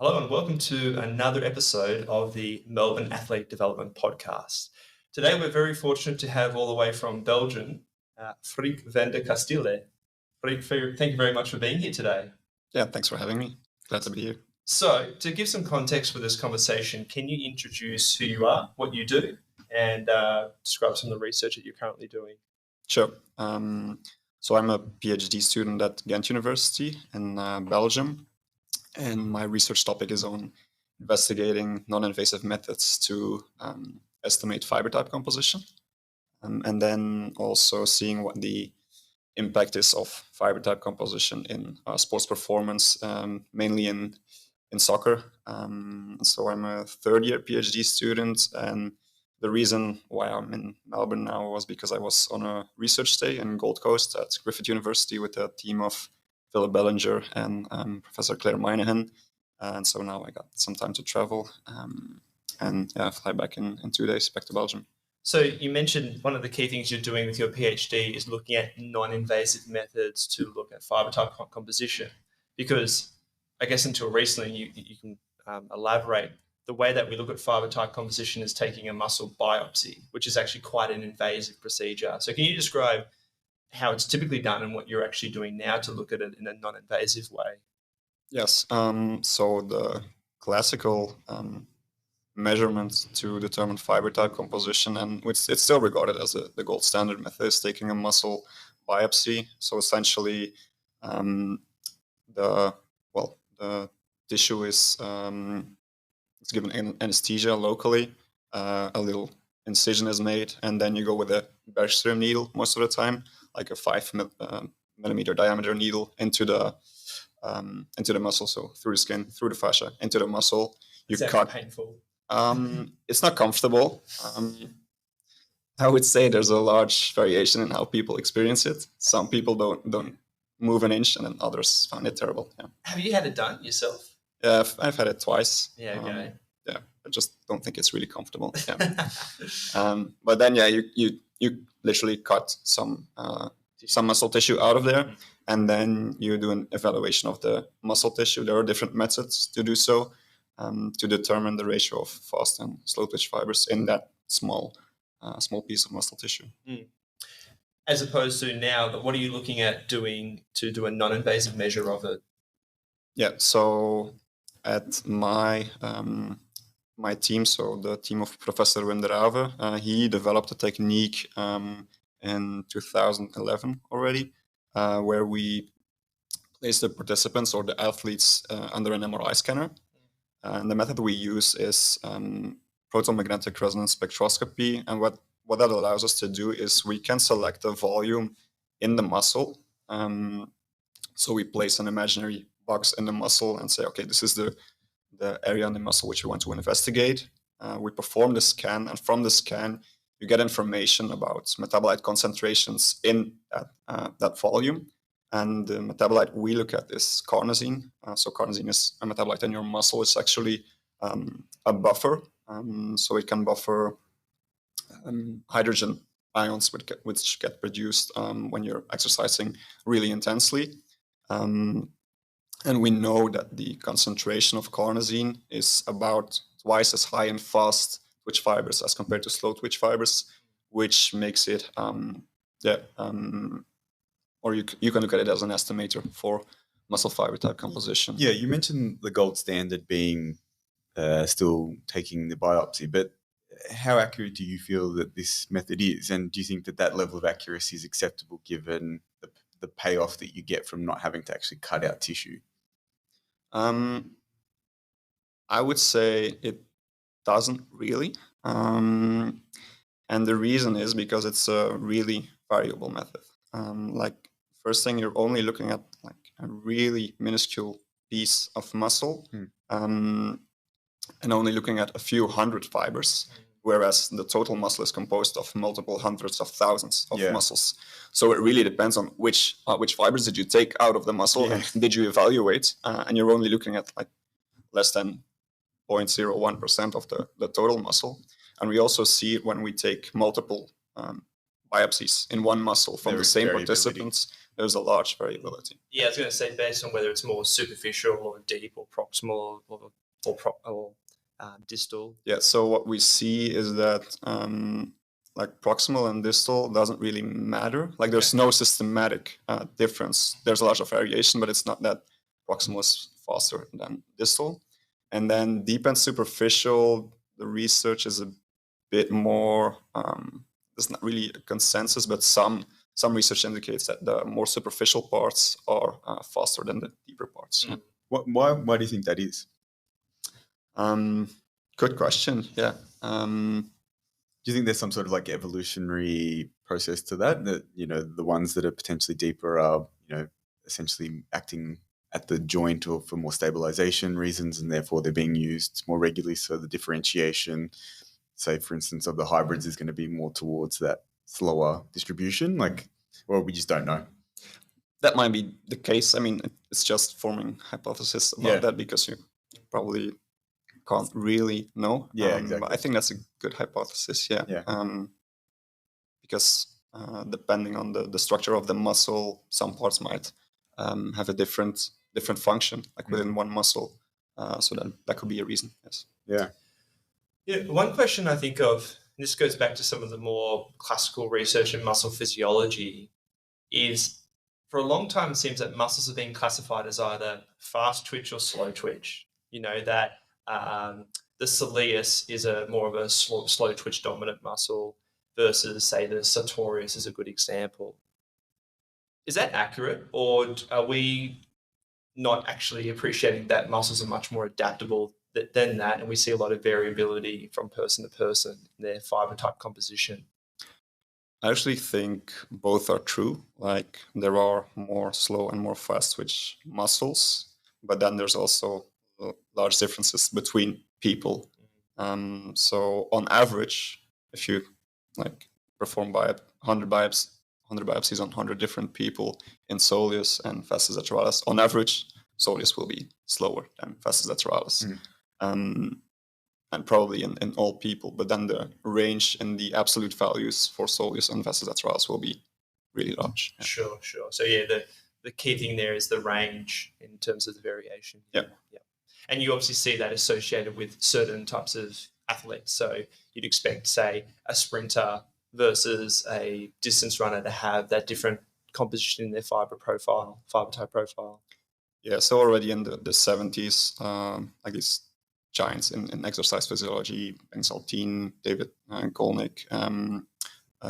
Hello and welcome to another episode of the Melbourne Athlete Development Podcast. Today we're very fortunate to have all the way from Belgium, Freek Van De Casteele. Freek, thank you very much for being here today. Yeah, thanks for having me. Glad to be here. So, to give some context for this conversation, can you introduce who you are, what you do, and describe some of the research that you're currently doing? Sure. So I'm a PhD student at Ghent University in Belgium, and my research topic is on investigating non-invasive methods to estimate fiber type composition, and then also seeing what the impact is of fiber type composition in sports performance, mainly in soccer. So I'm a third-year PhD student, and the reason why I'm in Melbourne now was because I was on a research stay in Gold Coast at Griffith University with a team of Philip Bellinger and Professor Claire Moynihan. And so now I got some time to travel and fly back in 2 days back to Belgium. So you mentioned one of the key things you're doing with your PhD is looking at non-invasive methods to look at fiber type composition, because I guess until recently you can elaborate. The way that we look at fiber type composition is taking a muscle biopsy, which is actually quite an invasive procedure. So can you describe how it's typically done and what you're actually doing now to look at it in a non-invasive way? Yes. So the classical measurement to determine fiber type composition, and it's still regarded as the gold standard method, is taking a muscle biopsy. So essentially, the tissue is it's given anesthesia locally. A little incision is made, and then you go with a Bergström needle most of the time, like a 5 millimeter diameter needle into the muscle, so through the skin, through the fascia, into the muscle. You cut. Painful. It's not comfortable. I would say there's a large variation in how people experience it. Some people don't move an inch, and then others find it terrible. Yeah. Have you had it done yourself? Yeah, I've had it twice. Yeah, okay. I just don't think it's really comfortable. Yeah. But then, you literally cut some muscle tissue out of there, and then you do an evaluation of the muscle tissue. There are different methods to do so, to determine the ratio of fast and slow twitch fibers in that small piece of muscle tissue. As opposed to now, what are you looking at doing to do a non-invasive measure of it? Yeah, so at my team, so the team of Professor Winderave, he developed a technique in 2011 already, where we place the participants or the athletes under an MRI scanner. And the method we use is proton magnetic resonance spectroscopy. And what that allows us to do is we can select a volume in the muscle. So we place an imaginary box in the muscle and say, okay, this is the area in the muscle which we want to investigate. We perform the scan, and from the scan, you get information about metabolite concentrations in that volume. And the metabolite we look at is carnosine. So carnosine is a metabolite in your muscle. It's actually a buffer. So it can buffer hydrogen ions which get produced when you're exercising really intensely. And we know that the concentration of carnosine is about twice as high in fast twitch fibers as compared to slow twitch fibers, which makes it, or you can look at it as an estimator for muscle fiber type composition. Yeah, you mentioned the gold standard being still taking the biopsy, but how accurate do you feel that this method is? And do you think that level of accuracy is acceptable given the payoff that you get from not having to actually cut out tissue? I would say it doesn't really. And the reason is because it's a really variable method. Like, first thing, you're only looking at like a really minuscule piece of muscle, and only looking at a few hundred fibers, whereas the total muscle is composed of multiple hundreds of thousands of muscles. So it really depends on which fibers did you take out of the muscle and did you evaluate, and you're only looking at like less than 0.01% of the total muscle. And we also see it when we take multiple biopsies in one muscle from There the is same variability. participants. There's a large variability. Yeah, I was going to say based on whether it's more superficial or deep or proximal or distal. Yeah, so what we see is that like proximal and distal doesn't really matter. Like there's no systematic difference. There's a lot of variation, but it's not that proximal is faster than distal. And then deep and superficial, the research is a bit more, there's not really a consensus, but some research indicates that the more superficial parts are faster than the deeper parts. Yeah. Why do you think that is? Good question. Yeah. Do you think there's some sort of like evolutionary process to that? That, you know, the ones that are potentially deeper are, you know, essentially acting at the joint or for more stabilization reasons, and therefore they're being used more regularly. So the differentiation, say for instance, of the hybrids is going to be more towards that slower distribution. Like, well, we just don't know. That might be the case. I mean, it's just forming hypothesis about that because you probably can't really know. Yeah, exactly. But I think that's a good hypothesis. Yeah. Because depending on the structure of the muscle, some parts might have a different function, like within one muscle. So that could be a reason. Yes. Yeah. Yeah. One question I think of, and this goes back to some of the more classical research in muscle physiology, is for a long time it seems that muscles are being classified as either fast twitch or slow twitch. You know, that the soleus is more of a slow twitch dominant muscle versus, say, the sartorius is a good example. Is that accurate, or are we not actually appreciating that muscles are much more adaptable than that, and we see a lot of variability from person to person in their fiber type composition? I actually think both are true. Like there are more slow and more fast twitch muscles, but then there's also large differences between people. So on average, if you like perform 100 biopsies on 100 different people in soleus and vastus lateralis, on average, soleus will be slower than vastus lateralis. And probably in all people, but then the range in the absolute values for soleus and vastus lateralis will be really large. Yeah. Sure. So yeah, the key thing there is the range in terms of the variation. Yeah. And you obviously see that associated with certain types of athletes. So you'd expect, say, a sprinter versus a distance runner to have that different composition in their fiber type profile. Yeah, so already in the 70s, like these giants in exercise physiology, Ben Saltine, David Golnick,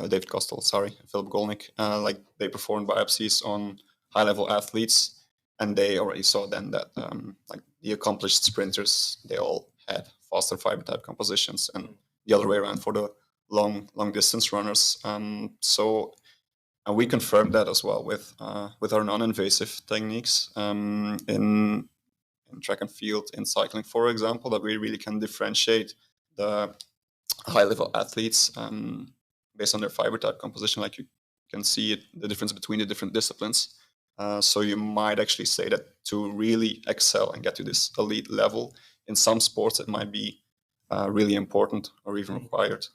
David Costello, Philip Golnick, like they performed biopsies on high-level athletes, and they already saw then that like the accomplished sprinters, they all had faster fiber type compositions, and the other way around for the long distance runners. And we confirmed that as well with our non-invasive techniques in track and field, in cycling, for example, that we really can differentiate the high-level athletes based on their fiber type composition. Like you can see the difference between the different disciplines. So you might actually say that to really excel and get to this elite level in some sports, it might be really important or even required.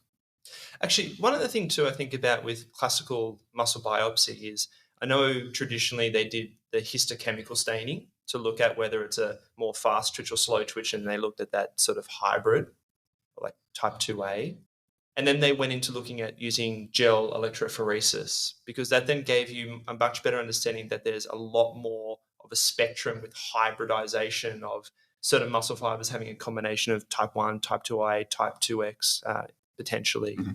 Actually, one other thing too I think about with classical muscle biopsy is I know traditionally they did the histochemical staining to look at whether it's a more fast twitch or slow twitch, and they looked at that sort of hybrid, like type 2A. And then they went into looking at using gel electrophoresis, because that then gave you a much better understanding that there's a lot more of a spectrum with hybridization of certain muscle fibers having a combination of type 1, type 2A, type 2X potentially. Mm-hmm.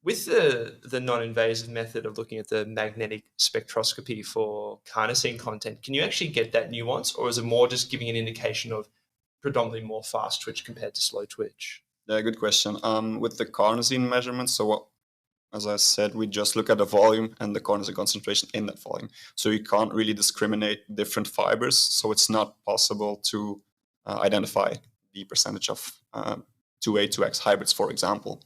With the non-invasive method of looking at the magnetic spectroscopy for carnosine content, can you actually get that nuance, or is it more just giving an indication of predominantly more fast twitch compared to slow twitch? Yeah, good question. With the carnosine measurements, as I said, we just look at the volume and the carnosine concentration in that volume. So you can't really discriminate different fibers. So it's not possible to identify the percentage of 2A, 2X hybrids, for example.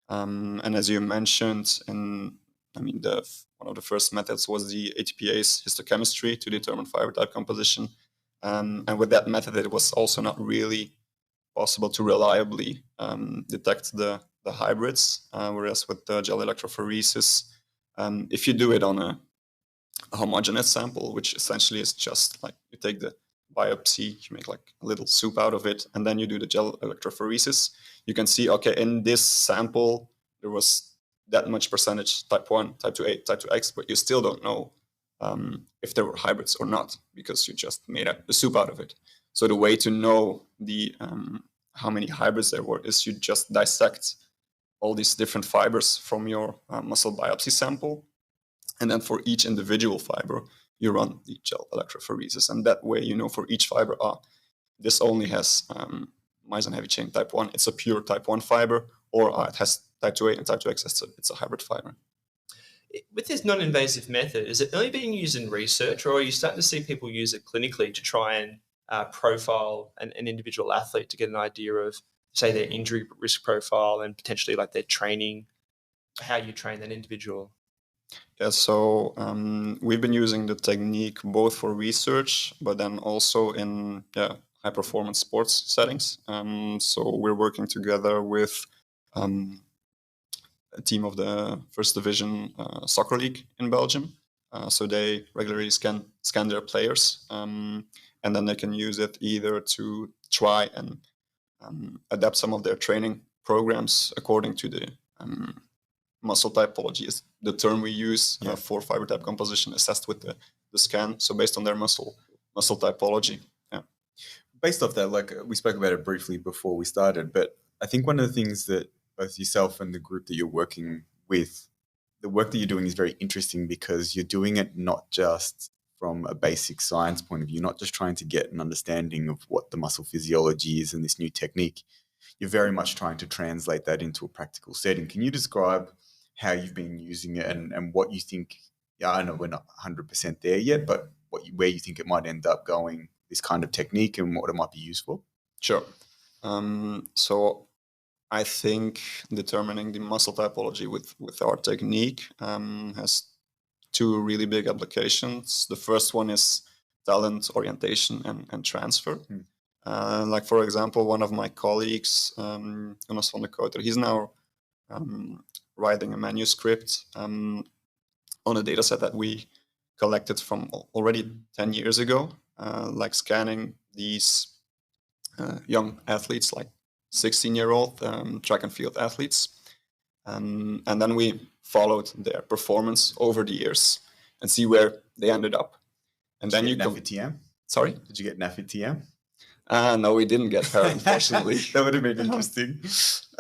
And as you mentioned, one of the first methods was the ATPase histochemistry to determine fiber type composition. And with that method, it was also not really possible to reliably detect the hybrids, whereas with the gel electrophoresis, If you do it on a homogeneous sample, which essentially is just like you take the biopsy, you make like a little soup out of it, and then you do the gel electrophoresis, you can see, okay, in this sample, there was that much percentage type 1, type 2A, type 2X, but you still don't know if there were hybrids or not, because you just made a soup out of it. So the way to know the how many hybrids there were is you just dissect all these different fibers from your muscle biopsy sample. And then for each individual fiber, you run the gel electrophoresis. And that way, you know, for each fiber, this only has myosin heavy chain type 1. It's a pure type 1 fiber, or it has type 2A and type 2X. It's a hybrid fiber. With this non-invasive method, is it only being used in research, or are you starting to see people use it clinically to try and profile an individual athlete to get an idea of, say, their injury risk profile and potentially like their training, how you train that individual? Yeah, so we've been using the technique both for research, but then also in high performance sports settings. So we're working together with a team of the first division soccer league in Belgium. So they regularly scan their players, and then they can use it either to try and adapt some of their training programs according to the muscle typology is the term we use for fiber type composition assessed with the scan. So based on their muscle typology. Yeah. Based off that, like we spoke about it briefly before we started, but I think one of the things that both yourself and the group that you're working with, the work that you're doing is very interesting because you're doing it not just from a basic science point of view, not just trying to get an understanding of what the muscle physiology is and this new technique. You're very much trying to translate that into a practical setting. Can you describe how you've been using it and what you think? Yeah, I know we're not 100% there yet, but where you think it might end up going, this kind of technique, and what it might be used for? Sure. So I think determining the muscle typology with our technique has two really big applications. The first one is talent orientation and transfer. Like, for example, one of my colleagues, Jonas van de Casteele, he's now writing a manuscript on a data set that we collected from already 10 years ago, like scanning these young athletes, like 16-year-old track and field athletes. And then we followed their performance over the years and see where they ended up. And Did then you get NAFI-TM? Sorry? Did you get NAFI-TM? No, we didn't get her, unfortunately. That would have been interesting.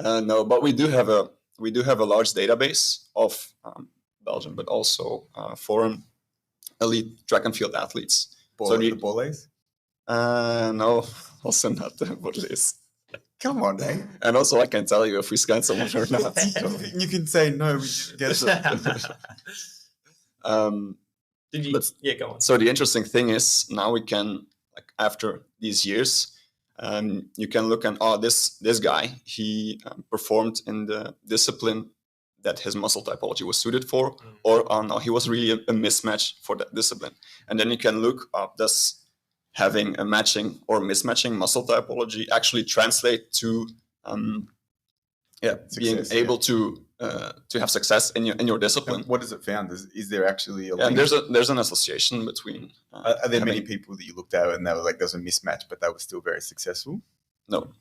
No, but we do have a large database of Belgium, but also foreign elite track and field athletes. The Boles? No, also not the Boles. Come on, eh? And also, I can tell you if we scan someone or not. So. You can say no. We get Yeah, go on. So the interesting thing is now we can, like, after these years, you can look and this guy, he performed in the discipline that his muscle typology was suited for, or no, he was really a mismatch for that discipline. And then you can look up, does having a matching or mismatching muscle typology actually translate to being able to have success in your discipline. And what has it found? Is there actually a link? There's an association between. Are there many people that you looked at and they were like, there's a mismatch, but they were still very successful? No.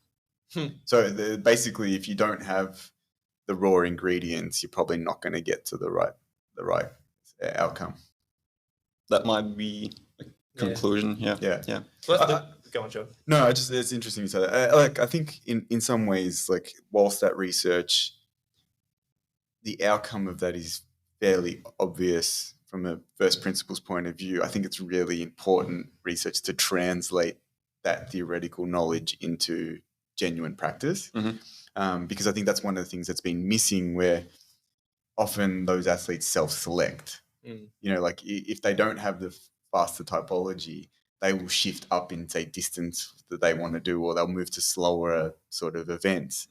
So basically, if you don't have the raw ingredients, you're probably not going to get to the right outcome. That might be a conclusion. Yeah. Well, go on, Joe. No, it's interesting to say that. I think in some ways, like, whilst that research, the outcome of that is fairly obvious from a first principles point of view, I think it's really important research to translate that theoretical knowledge into genuine practice. Because I think that's one of the things that's been missing, where often those athletes self-select. You know, like if they don't have the faster typology, they will shift up in, say, distance that they want to do, or they'll move to slower sort of events.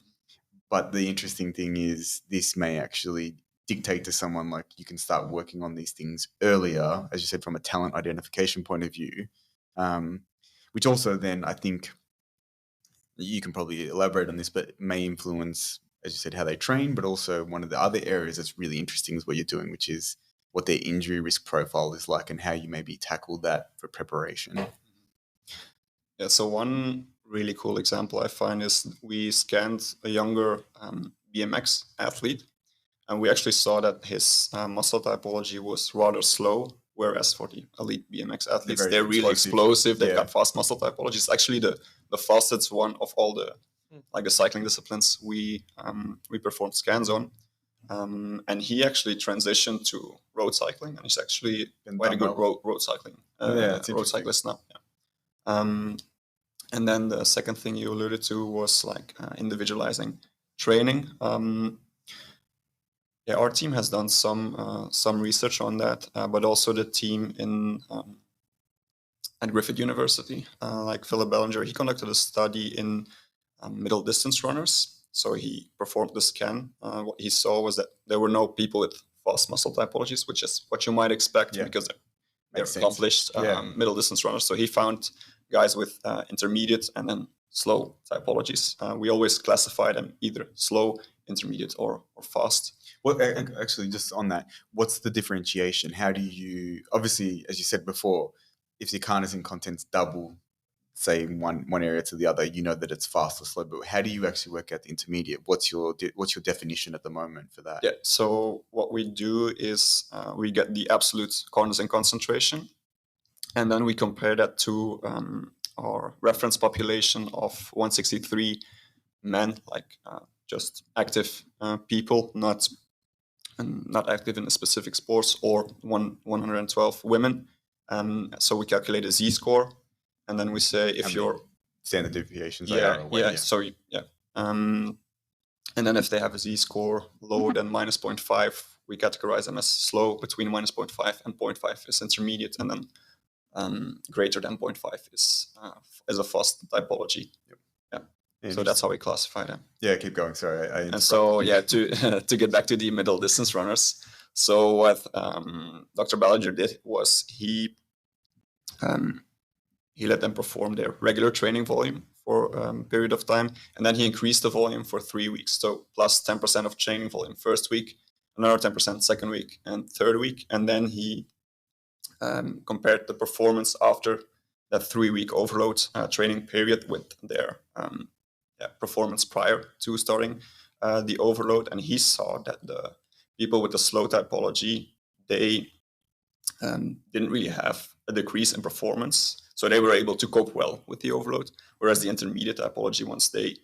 But the interesting thing is this may actually dictate to someone, like, you can start working on these things earlier, as you said, from a talent identification point of view, which also then I think you can probably elaborate on this, but may influence as you said, how they train, but also one of the other areas that's really interesting is what you're doing, which is what their injury risk profile is like and how you maybe tackle that for preparation. Yeah, so one really cool example I find is we scanned a younger BMX athlete, and we actually saw that his muscle typology was rather slow, whereas for the elite BMX athletes, they're really explosive. They've got fast muscle typology. It's actually the fastest one of all the the cycling disciplines we performed scans on. And he actually transitioned to road cycling, and he's actually quite a good road cycling road cyclist now. Yeah. And then the second thing you alluded to was individualizing training. Yeah, our team has done some research on that, but also the team at Griffith University, like Philip Bellinger, he conducted a study in middle distance runners. So he performed the scan. What he saw was that there were no people with fast muscle typologies, which is what you might expect because they're accomplished middle distance runners. So he found guys with intermediate and then slow typologies. We always classify them either slow, intermediate, or fast. Well, actually, just on that, what's the differentiation? How do you, obviously, as you said before, if the carnosine content's double, say one area to the other, you know that it's fast or slow. But how do you actually work out the intermediate? What's your definition at the moment for that? Yeah. So what we do is we get the absolute carnosine concentration, and then we compare that to our reference population of 163 men, just active people, not active in a specific sports, or 112 women. So we calculate a Z-score, and then we say if you're standard deviations. And then if they have a Z-score lower than minus 0.5, we categorize them as slow. Between minus 0.5 and 0.5 is intermediate, and then greater than 0.5 is a fast typology. So that's how we classify them. Yeah, keep going. Sorry, and so to get back to the middle distance runners. So what Dr. Ballinger did was he let them perform their regular training volume for a period of time, and then he increased the volume for 3 weeks. So plus 10% of training volume first week, another 10% second week, and third week, and then he compared the performance after that 3-week overload training period with their performance prior to starting the overload, and he saw that the people with the slow typology, they didn't really have a decrease in performance, so they were able to cope well with the overload, whereas the intermediate typology ones, they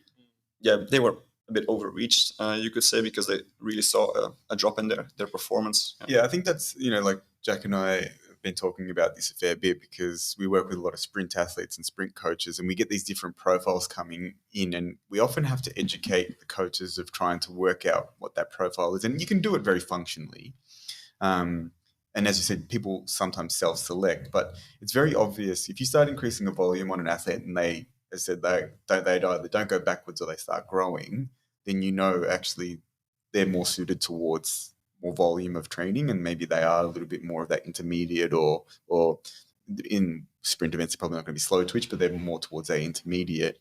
were a bit overreached, you could say, because they really saw a drop in their performance. Yeah, I think that's, like Jack and I have been talking about this a fair bit because we work with a lot of sprint athletes and sprint coaches, and we get these different profiles coming in, and we often have to educate the coaches of trying to work out what that profile is, and you can do it very functionally. And as you said, people sometimes self-select, but it's very obvious if you start increasing the volume on an athlete and they either don't go backwards or they start growing, then actually they're more suited towards more volume of training, and maybe they are a little bit more of that intermediate, or in sprint events they're probably not going to be slow twitch, but they're more towards a intermediate,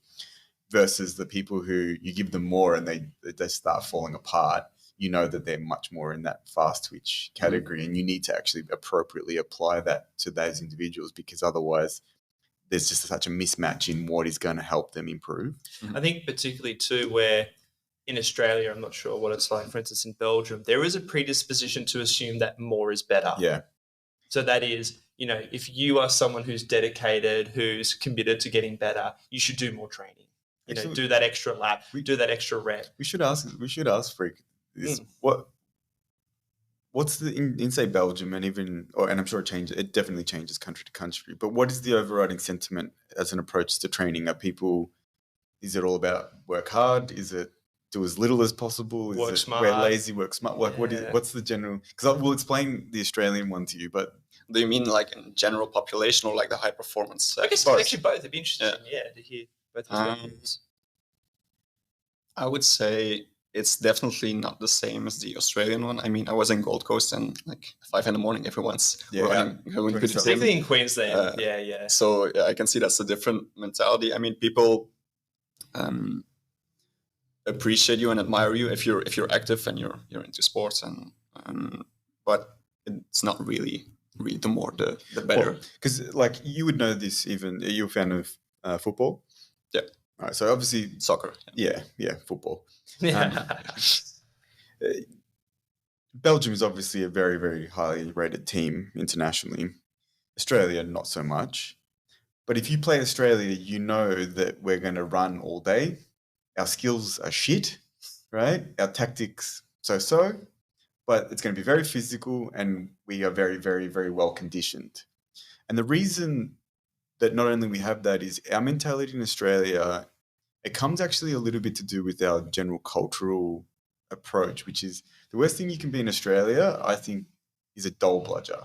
versus the people who you give them more and they start falling apart. That they're much more in that fast twitch category, and you need to actually appropriately apply that to those individuals, because otherwise there's just such a mismatch in what is going to help them improve. I think particularly too, where in Australia, I'm not sure what it's like, for instance, in Belgium, there is a predisposition to assume that more is better. Yeah. So that is, if you are someone who's dedicated, who's committed to getting better, you should do more training. Do that extra lap, do that extra rep. We should ask Freek. What's the in say Belgium, and I'm sure it definitely changes country to country, but what is the overriding sentiment as an approach to training? Is it all about work hard? Is it do as little as possible? Work smart. We're lazy, work smart? What's the general? Because we'll explain the Australian one to you, but do you mean like in general population or like the high performance? I guess it's actually both. It'd be interesting, to hear both perspectives. I would say it's definitely not the same as the Australian one. I mean, I was in Gold Coast and 5 a.m, everyone's running. Particularly in Queensland. So I can see that's a different mentality. I mean, people, appreciate you and admire you if you're active and you're into sports, and but it's not really the more the better. Because like you would know this, even you're a fan of football. Yeah. All right. So obviously Soccer. Yeah, football. Yeah. Belgium is obviously a very, very highly rated team internationally. Australia, not so much. But if you play Australia, you know that we're going to run all day. Our skills are shit, right? Our tactics so. But it's going to be very physical, and we are very, very, very well conditioned. And the reason that not only we have that is our mentality in Australia, it comes actually a little bit to do with our general cultural approach, which is the worst thing you can be in Australia, I think, is a dole bludger.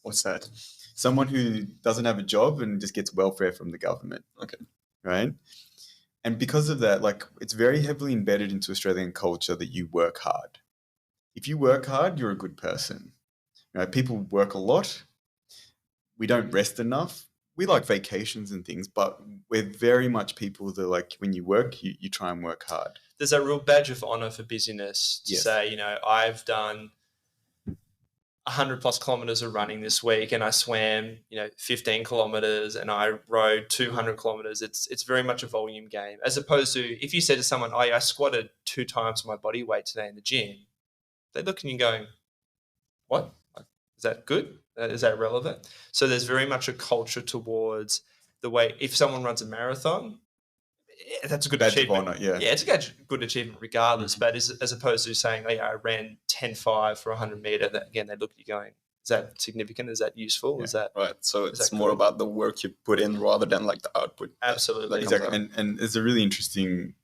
What's that? Someone who doesn't have a job and just gets welfare from the government. Okay. Right? And because of that, like, it's very heavily embedded into Australian culture that you work hard. If you work hard, you're a good person. You know, people work a lot. We don't rest enough. We like vacations and things, but we're very much people that, like, when you work, you try and work hard. There's a real badge of honor for busyness to say, you know, I've done 100 plus kilometers of running this week, and I swam, 15 kilometers, and I rode 200 kilometers. It's very much a volume game, as opposed to if you said to someone, "Oh, I squatted 2 times my body weight today in the gym," they look at you going, "What? Is that good? Is that relevant?" So there's very much a culture towards the way if someone runs a marathon, that's a good achievement. Honor, yeah, it's a good achievement regardless. But as opposed to saying, "Oh, yeah, I ran 10.5 for 100 meter," that, again, they look at you going, "Is that significant? Is that useful? Is that right?" So it's more about the work you put in rather than like the output. Absolutely, exactly. And it's a really interesting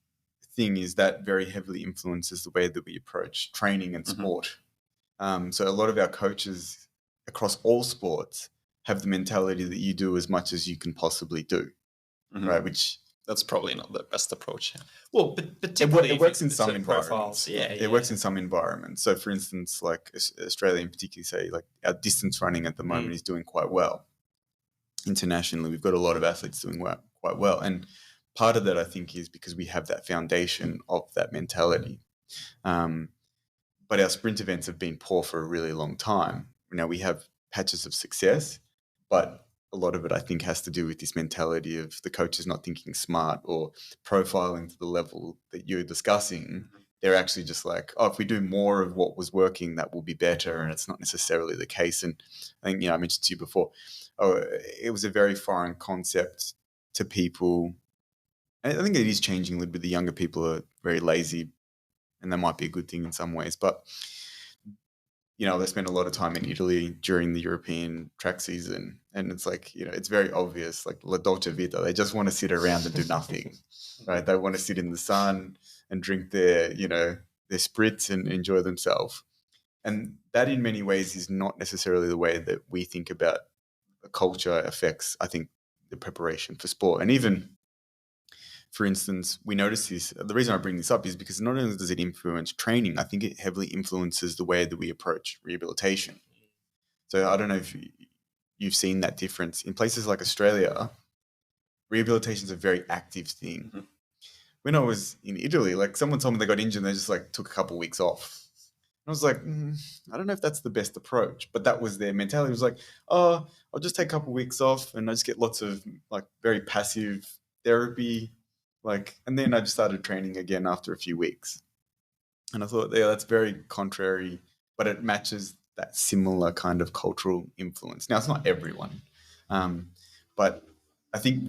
thing is that very heavily influences the way that we approach training and sport. So a lot of our coaches across all sports have the mentality that you do as much as you can possibly do, right? Which that's probably not the best approach. Yeah. Well, but it works in some environments. It works in some environments. So, for instance, like Australia in particular, say like our distance running at the moment is doing quite well. Internationally, we've got a lot of athletes doing quite well, and part of that, I think, is because we have that foundation of that mentality. But our sprint events have been poor for a really long time. Now we have patches of success, but a lot of it, I think, has to do with this mentality of the coaches not thinking smart or profiling to the level that you're discussing. They're actually just like, oh, if we do more of what was working, that will be better. And it's not necessarily the case. And I think, I mentioned to you before, it was a very foreign concept to people. And I think it is changing a little bit. The younger people are very lazy, and that might be a good thing in some ways. But they spend a lot of time in Italy during the European track season. And it's like, it's very obvious, like La Dolce Vita. They just want to sit around and do nothing, right? They want to sit in the sun and drink their spritz and enjoy themselves. And that in many ways is not necessarily the way that we think about the culture affects, I think, the preparation for sport. And even, for instance, we notice this. The reason I bring this up is because not only does it influence training, I think it heavily influences the way that we approach rehabilitation. So I don't know if you've seen that difference. In places like Australia, rehabilitation is a very active thing. When I was in Italy, like someone told me they got injured and they just like took a couple of weeks off. And I was like, I don't know if that's the best approach, but that was their mentality. It was like, oh, I'll just take a couple of weeks off and I just get lots of like very passive therapy. And then I just started training again after a few weeks. And I thought, yeah, that's very contrary, but it matches that similar kind of cultural influence. Now, it's not everyone, but I think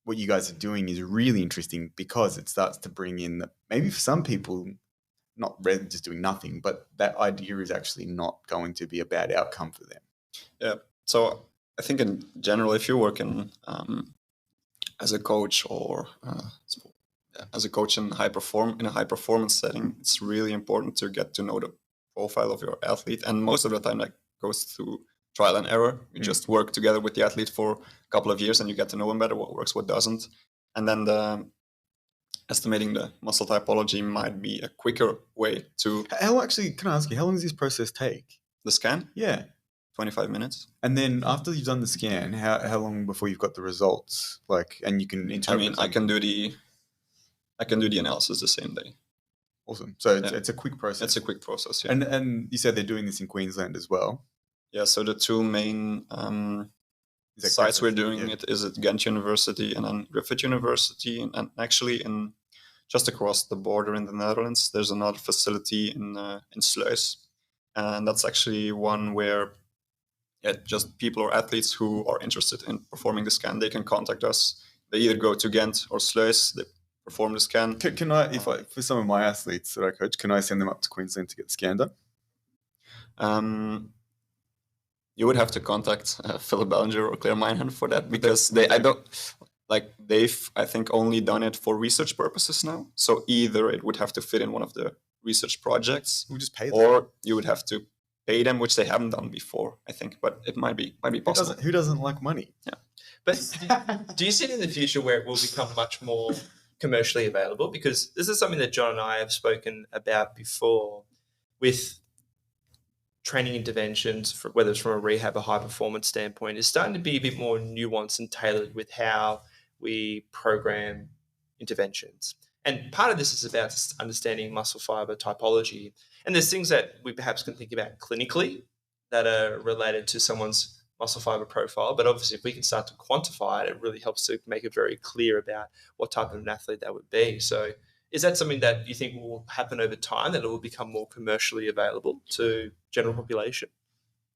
what you guys are doing is really interesting because it starts to bring in that maybe for some people, not rather just doing nothing, but that idea is actually not going to be a bad outcome for them. Yeah. So I think in general, if you're working as a coach or as a coach in a high performance setting, it's really important to get to know the profile of your athlete. And most of the time that goes through trial and error. You just work together with the athlete for a couple of years and you get to know him better, what works, what doesn't. And then estimating the muscle typology might be a quicker way to... Can I ask you, how long does this process take? The scan? Yeah. 25 minutes. And then after you've done the scan, how long before you've got the results? And you can interpret... I can do I can do the analysis the same day. Awesome. So it's a quick process. It's a quick process, yeah. And you said they're doing this in Queensland as well? Yeah, so the two main sites we're doing it is at Ghent University and then Griffith University. And actually just across the border in the Netherlands, there's another facility in Sluis. And that's actually one where just people or athletes who are interested in performing the scan, they can contact us. They either go to Ghent or Sluis, they perform the scan. Can I, for some of my athletes that I coach, can I send them up to Queensland to get the scan done? You would have to contact Philip Bellinger or Claire Meinhan for that, because they've I think only done it for research purposes now. So either it would have to fit in one of the research projects, we'll just pay them, or you would have to pay them, which they haven't done before, I think. But it might be possible. Who doesn't like money? Yeah. But do you see it in the future where it will become much more commercially available? Because this is something that John and I have spoken about before with training interventions, whether it's from a rehab or high performance standpoint, is starting to be a bit more nuanced and tailored with how we program interventions. And part of this is about understanding muscle fiber typology. And there's things that we perhaps can think about clinically that are related to someone's muscle fiber profile. But obviously, if we can start to quantify it, it really helps to make it very clear about what type of an athlete that would be. So is that something that you think will happen over time, that it will become more commercially available to general population?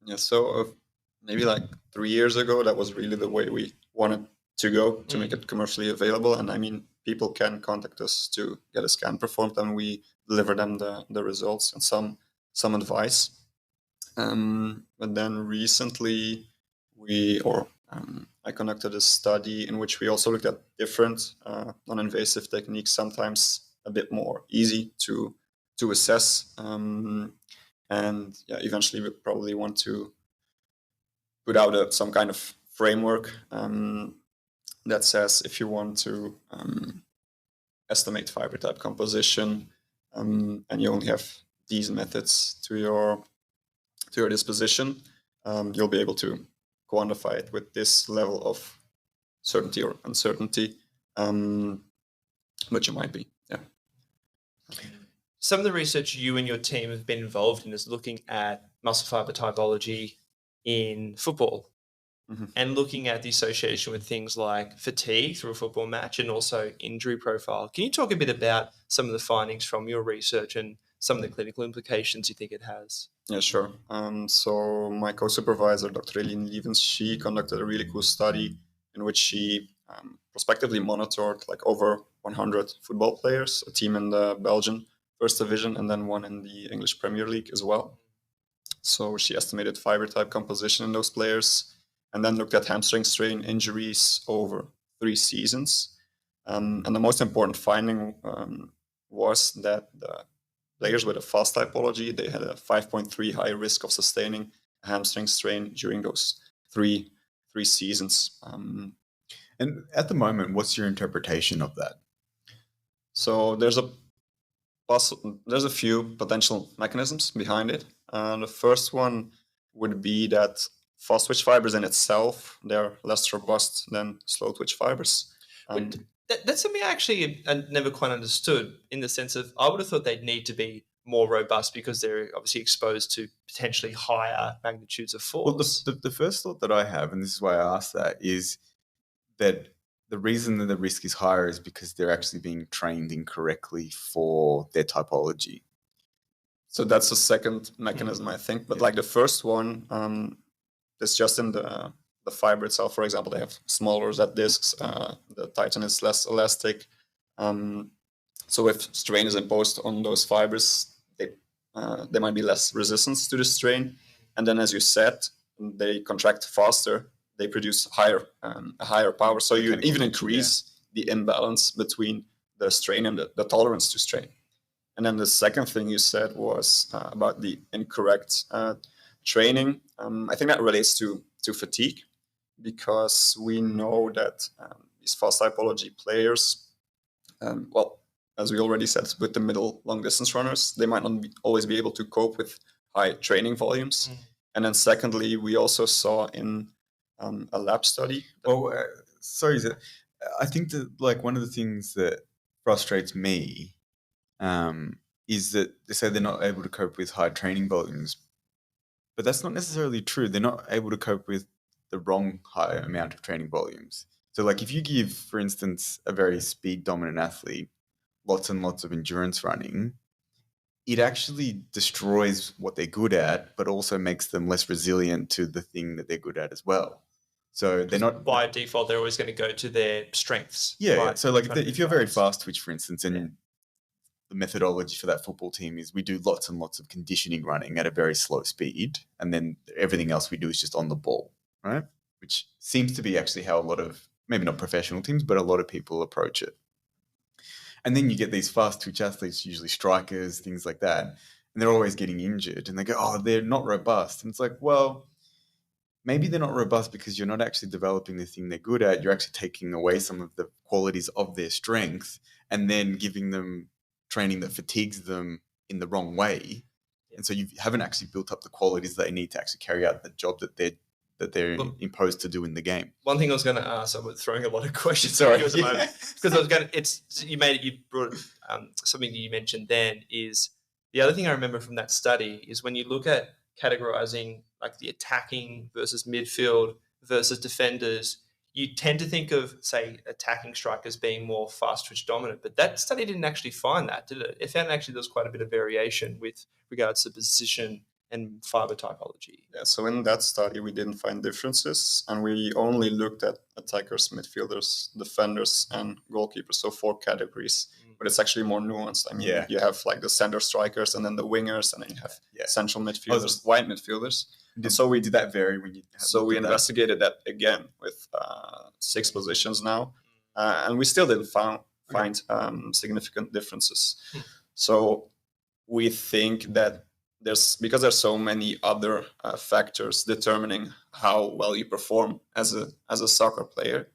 Yeah, so maybe like 3 years ago, that was really the way we wanted to go, to make it commercially available. And I mean, people can contact us to get a scan performed, and we deliver them the results and some advice. But then recently I conducted a study in which we also looked at different non-invasive techniques, sometimes a bit more easy to assess. And yeah, eventually we probably want to put out some kind of framework that says if you want to estimate fiber type composition and you only have these methods to your disposition, you'll be able to quantify it with this level of certainty or uncertainty, but you might be, yeah. Some of the research you and your team have been involved in is looking at muscle fiber typology in football, and looking at the association with things like fatigue through a football match and also injury profile. Can you talk a bit about some of the findings from your research and some of the clinical implications you think it has? Yeah, sure. So my co-supervisor, Dr. Eline Lievens, she conducted a really cool study in which she prospectively monitored like over 100 football players, a team in the Belgian First Division and then one in the English Premier League as well. So she estimated fiber type composition in those players and then looked at hamstring strain injuries over 3 seasons. And the most important finding was that the players with a fast typology, they had a 5.3 high risk of sustaining a hamstring strain during those three seasons. And at the moment, what's your interpretation of that? So there's a few potential mechanisms behind it. The first one would be that fast twitch fibers in itself, they're less robust than slow twitch fibers. That's something I never quite understood, in the sense of I would have thought they'd need to be more robust because they're obviously exposed to potentially higher magnitudes of force. Well, the first thought that I have, and this is why I asked that, is that the reason that the risk is higher is because they're actually being trained incorrectly for their typology. So that's the second mechanism, I think. But like the first one, it's just in the fiber itself. For example, they have smaller Z discs. The titan is less elastic. So if strain is imposed on those fibers, they might be less resistance to the strain. And then, as you said, they contract faster. They produce a higher power. So you even increase the imbalance between the strain and the tolerance to strain. And then the second thing you said was about the incorrect training. I think that relates to fatigue, because we know that these fast typology players, as we already said, with the middle long distance runners, they might not always be able to cope with high training volumes. And then secondly, we also saw in a lab study. I think that like one of the things that frustrates me is that they say they're not able to cope with high training volumes, but that's not necessarily true. They're not able to cope with the wrong high amount of training volumes. So like if you give, for instance, a very speed dominant athlete lots and lots of endurance running, it actually destroys what they're good at, but also makes them less resilient to the thing that they're good at as well. So they're not by default, they're always going to go to their strengths. Yeah. Right? So like if you're very fast. fast twitch, for instance, and the methodology for that football team is we do lots and lots of conditioning running at a very slow speed, and then everything else we do is just on the ball, right? Which seems to be actually how a lot of, maybe not professional teams, but a lot of people approach it. And then you get these fast twitch athletes, usually strikers, things like that, and they're always getting injured, and they go, oh, they're not robust. And it's like, well, maybe they're not robust because you're not actually developing the thing they're good at. You're actually taking away some of the qualities of their strength and then giving them training that fatigues them in the wrong way. And so you haven't actually built up the qualities that they need to actually carry out the job that they're imposed to do in the game. One thing I was going to ask, I'm throwing a lot of questions Sorry. at you at the moment, because I was going to, you brought something that you mentioned then is the other thing I remember from that study is when you look at categorizing like the attacking versus midfield versus defenders, you tend to think of, say, attacking strikers being more fast twitch dominant, but that study didn't actually find that, did it? It found actually there's quite a bit of variation with regards to position and fiber typology. Yeah, so in that study, we didn't find differences, and we only looked at attackers, midfielders, defenders, and goalkeepers, so 4 categories. But it's actually more nuanced. I mean, you have like the center strikers, and then the wingers, and then you have central midfielders, wide midfielders. And so we did that vary when you? So we investigated that again with 6 positions now, and we still didn't find significant differences. So we think that because there's so many other factors determining how well you perform as a soccer player,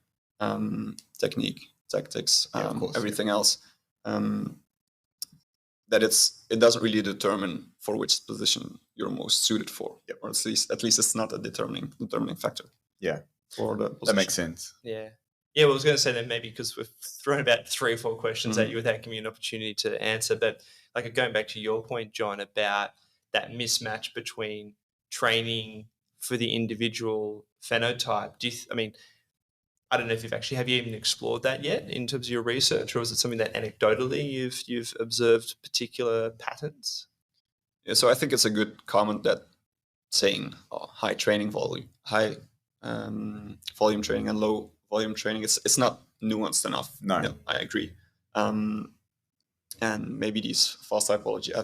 technique, tactics, everything else, that it doesn't really determine for which position you're most suited for, or at least it's not a determining factor. Yeah, for the position. That makes sense. Yeah. Well, I was going to say that maybe because we've thrown about 3 or 4 questions at you without giving you an opportunity to answer, but like going back to your point, John, about that mismatch between training for the individual phenotype. I don't know if have you even explored that yet in terms of your research, or is it something that anecdotally you've observed particular patterns? Yeah, so I think it's a good comment that saying high training volume, high volume training and low volume training, it's not nuanced enough. No, I agree. And maybe these fast typology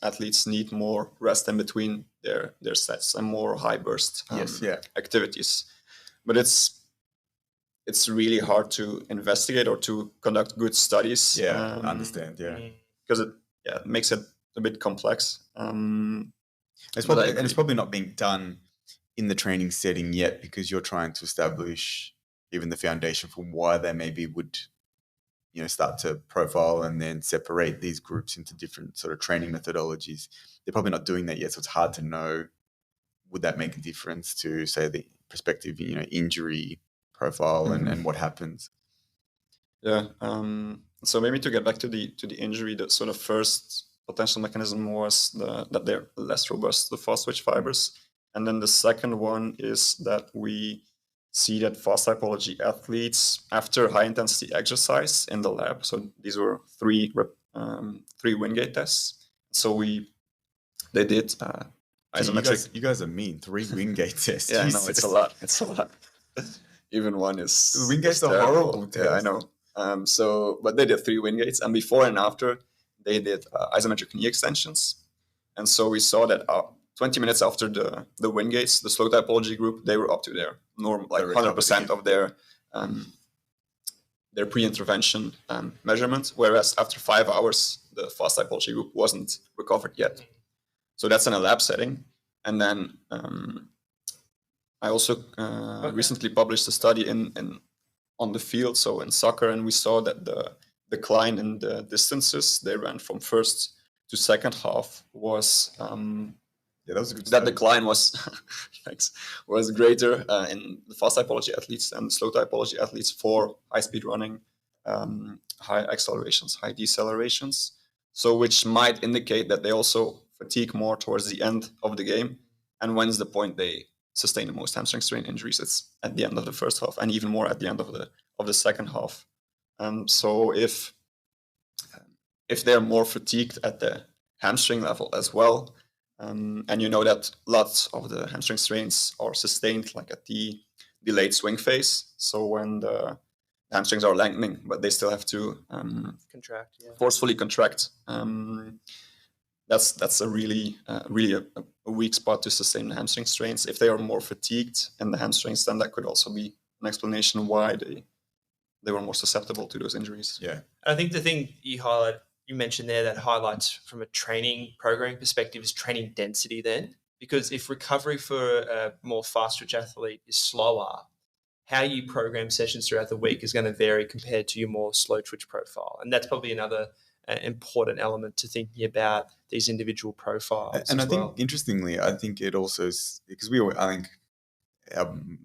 athletes need more rest in between their sets and more high burst activities. But it's really hard to investigate or to conduct good studies. I understand. Because it makes it a bit complex. It's probably not being done in the training setting yet, because you're trying to establish even the foundation for why they maybe would, start to profile and then separate these groups into different sort of training methodologies. They're probably not doing that yet, so it's hard to know, would that make a difference to, say, the prospective, injury profile and what happens? Yeah. So maybe to get back to the injury, the sort of first potential mechanism was that they're less robust, the fast twitch fibers. And then the second one is that we see that fast typology athletes, after high intensity exercise in the lab, so these were 3 Wingate tests. So they did isometric. You guys are mean. 3 Wingate tests. Yeah, no, it's a lot. It's a lot. Even one is. The Wingates are horrible. Yeah, I know. But they did 3 Wingates, and before and after they did isometric knee extensions. And so we saw that 20 minutes after the Wingates, the slow typology group, they were up to their normal, like 100% of their pre-intervention measurement, whereas after 5 hours, the fast typology group wasn't recovered yet. So that's in a lab setting. And then I also recently published a study on the field, so in soccer, and we saw that the decline in the distances they ran from first to second half was that was a good study. That decline was was greater in the fast typology athletes and slow typology athletes for high speed running high accelerations, high decelerations. So which might indicate that they also fatigue more towards the end of the game. And when's the point they sustain the most hamstring strain injuries? It's at the end of the first half, and even more at the end of the second half. So if they're more fatigued at the hamstring level as well, and you know that lots of the hamstring strains are sustained like at the delayed swing phase. So when the hamstrings are lengthening, but they still have to Contract, forcefully contract. That's a really a weak spot to sustain the hamstring strains. If they are more fatigued in the hamstrings, then that could also be an explanation why they were more susceptible to those injuries. Yeah, I think the thing you mentioned there that highlights from a training programming perspective is training density then. Because if recovery for a more fast twitch athlete is slower, how you program sessions throughout the week is going to vary compared to your more slow twitch profile. And that's probably another important element to thinking about these individual profiles. And I well. think, interestingly, I think it also is because I think,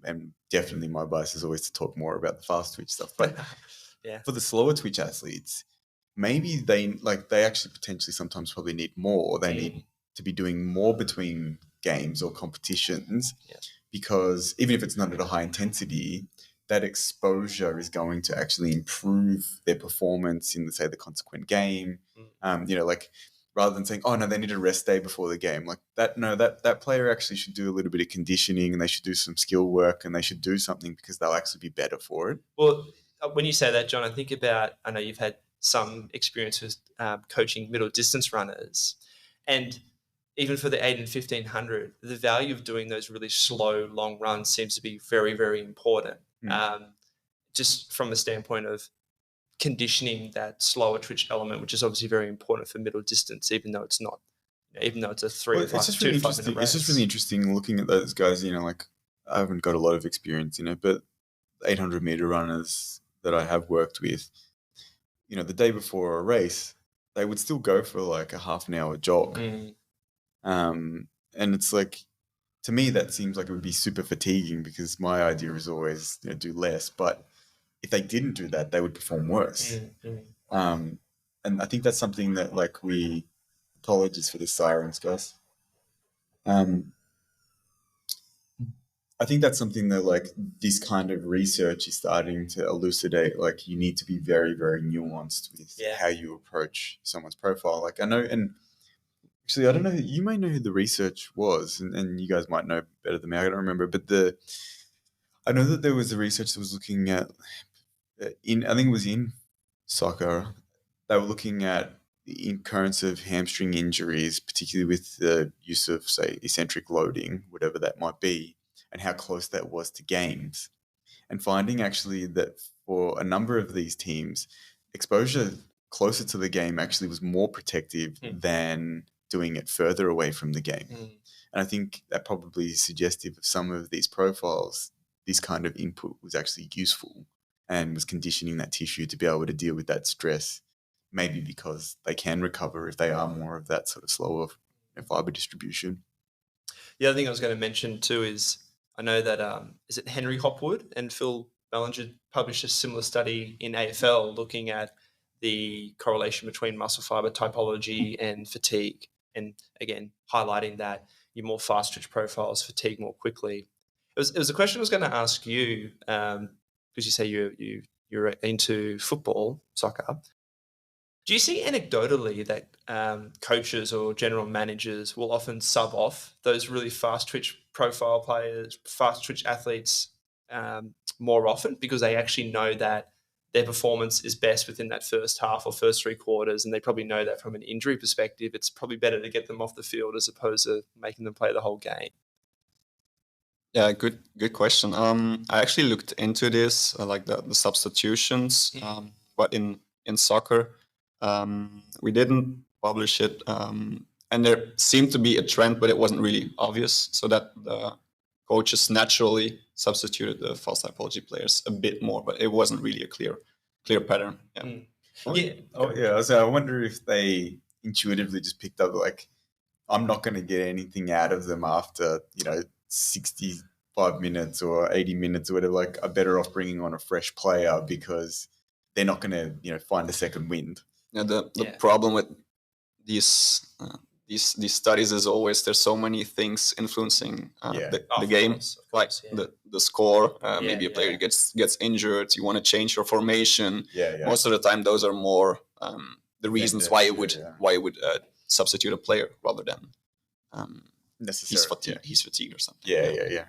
and definitely my bias is always to talk more about the fast twitch stuff, but for the slower twitch athletes, maybe they actually potentially sometimes probably need more. They need to be doing more between games or competitions, because even if it's not at a high intensity, that exposure is going to actually improve their performance in, say, the consequent game. Rather than saying, oh no, they need a rest day before the game, like that. No, that player actually should do a little bit of conditioning, and they should do some skill work, and they should do something because they'll actually be better for it. Well, when you say that, John, I know you've had some experience with coaching middle distance runners, and even for the 8 and 1500, the value of doing those really slow, long runs seems to be very, very important. Just from the standpoint of conditioning that slower twitch element, which is obviously very important for middle distance, even though it's not, even though it's a 3 or 5, it's just really 2 to 5 interesting. minute race. It's just really interesting looking at those guys. Like I haven't got a lot of experience, but 800-meter runners that I have worked with, the day before a race, they would still go for like a half an hour jog. And it's like, to me, that seems like it would be super fatiguing, because my idea is always do less. But if they didn't do that, they would perform worse. And I think that's something that, like, apologies for the sirens, guys. I think that's something that, like, this kind of research is starting to elucidate. Like, you need to be very, very nuanced with how you approach someone's profile. Like, I know, and actually, I don't know, you may know who the research was, and you guys might know better than me. I don't remember, but I know that there was a research that was looking at, I think it was in soccer, they were looking at the occurrence of hamstring injuries, particularly with the use of, say, eccentric loading, whatever that might be, and how close that was to games. And finding actually that for a number of these teams, exposure closer to the game actually was more protective than doing it further away from the game. And I think that probably is suggestive of some of these profiles. This kind of input was actually useful and was conditioning that tissue to be able to deal with that stress, maybe because they can recover if they are more of that sort of slower fiber distribution. The other thing I was going to mention too is, I know that is it Henry Hopwood and Phil Bellinger published a similar study in AFL looking at the correlation between muscle fiber typology and fatigue, and again highlighting that your more fast twitch profiles fatigue more quickly. It was a question I was going to ask you, because you say you're into football, soccer. Do you see anecdotally that coaches or general managers will often sub off those really fast twitch profile players, fast twitch athletes more often, because they actually know that their performance is best within that first half or first 3 quarters, and they probably know that from an injury perspective, it's probably better to get them off the field as opposed to making them play the whole game? Yeah, good question. I actually looked into this, like the substitutions, but in soccer, we didn't publish it, and there seemed to be a trend, but it wasn't really obvious, so that the coaches naturally substituted the false typology players a bit more, but it wasn't really a clear pattern. So I wonder if they intuitively just picked up, like, I'm not going to get anything out of them after 65 minutes or 80 minutes or whatever. Like, I'm better off bringing on a fresh player because they're not going to find a second wind. Yeah, the problem with these studies is always there's so many things influencing the game, of course, the score. Maybe a player gets injured. You want to change your formation. Most of the time, those are more the reasons why you would substitute a player rather than necessarily he's fatigued or something. Yeah.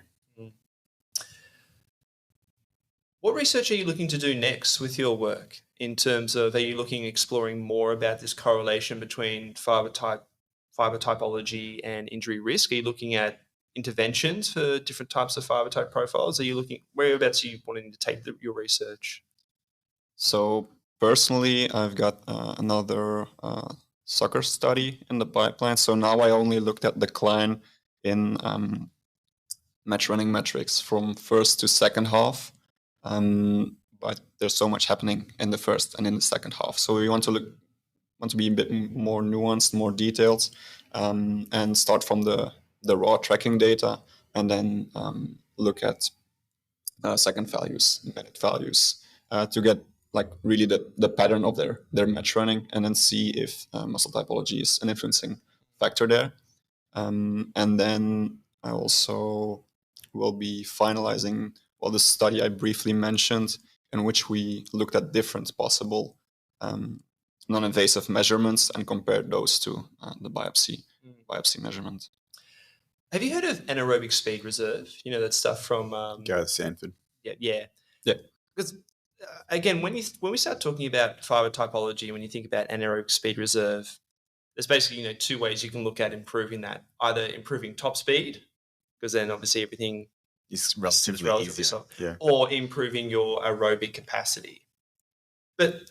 What research are you looking to do next with your work in terms of, are you exploring more about this correlation between fiber typology and injury risk? Are you looking at interventions for different types of fiber type profiles? Are you whereabouts are you wanting to take your research? So personally, I've got another soccer study in the pipeline. So now I only looked at decline in match running metrics from first to second half. But there's so much happening in the first and in the second half. So we want to be a bit more nuanced, more detailed, and start from the raw tracking data, and then look at second values, embedded values, to get like really the pattern of their match running, and then see if muscle typology is an influencing factor there. And then I also will be finalizing the study I briefly mentioned, in which we looked at different possible non-invasive measurements and compared those to the biopsy measurement. Have you heard of anaerobic speed reserve? That stuff from Gareth Sanford. Yeah. Because again, when we start talking about fiber typology, when you think about anaerobic speed reserve, there's basically two ways you can look at improving that. Either improving top speed, because then obviously everything is relatively easier, soft, or improving your aerobic capacity. And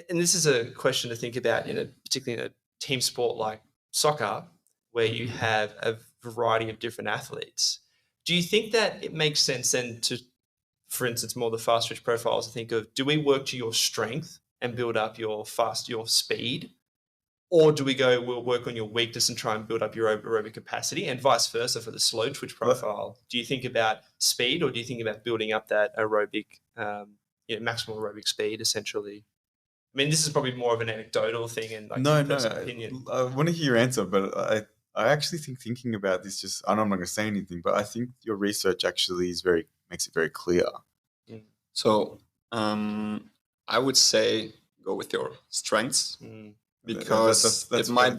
this is a question to think about, particularly in a team sport like soccer, where you have a variety of different athletes. Do you think that it makes sense then to, for instance, more the fast twitch profiles, to think of, do we work to your strength and build up your speed? Or do we'll work on your weakness and try and build up your aerobic capacity, and vice versa for the slow twitch profile? Do you think about speed, or do you think about building up that aerobic, maximal aerobic speed, essentially? I mean, this is probably more of an anecdotal thing and personal opinion. I want to hear your answer, but I actually think thinking about this, I'm not going to say anything, but I think your research actually makes it very clear. So I would say go with your strengths. Because it might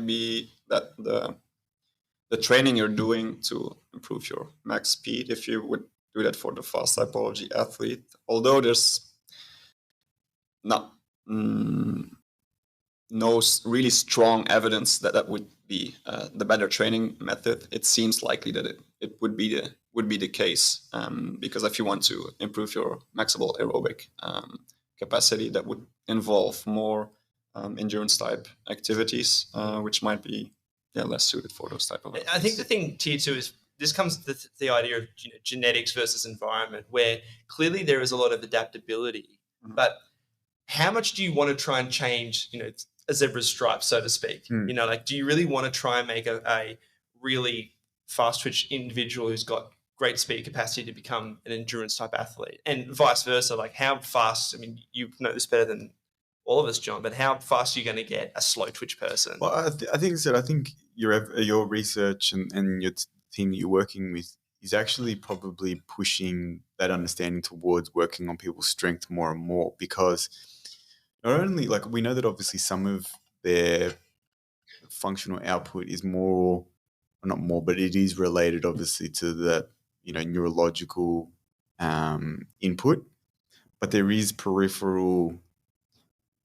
be that the training you're doing to improve your max speed, if you would do that for the fast typology athlete, although there's no really strong evidence that would be the better training method, it seems likely that it would be the case, because if you want to improve your maximal aerobic capacity, that would involve more endurance type activities, which might be less suited for those type of athletes. I think the thing tier 2 is, this comes to the idea of genetics versus environment, where clearly there is a lot of adaptability, but how much do you want to try and change a zebra's stripe, so to speak? Do you really want to try and make a really fast twitch individual who's got great speed capacity to become an endurance type athlete, and vice versa? How fast, I mean, you know this better than all of us, John, but how fast are you going to get a slow twitch person? Well, I think your research and your team that you're working with is actually probably pushing that understanding towards working on people's strength more and more, because not only, we know that obviously some of their functional output is more, or not more, but it is related obviously to the neurological input, but there is peripheral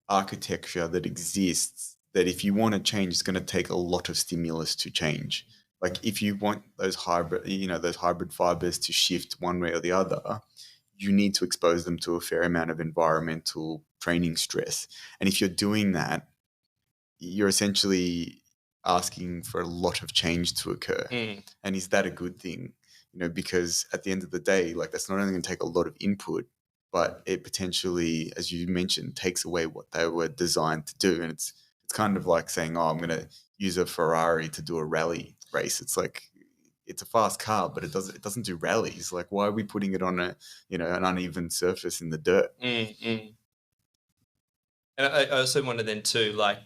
architecture that exists that if you want to change, it's going to take a lot of stimulus to change. If you want those hybrid fibers to shift one way or the other, you need to expose them to a fair amount of environmental training stress. And if you're doing that, you're essentially asking for a lot of change to occur. And is that a good thing? Because at the end of the day, that's not only going to take a lot of input, but it potentially, as you mentioned, takes away what they were designed to do. And it's kind of like saying, I'm going to use a Ferrari to do a rally race. It's it's a fast car, but it doesn't do rallies. Why are we putting it on an uneven surface in the dirt? And I also wonder then too, like,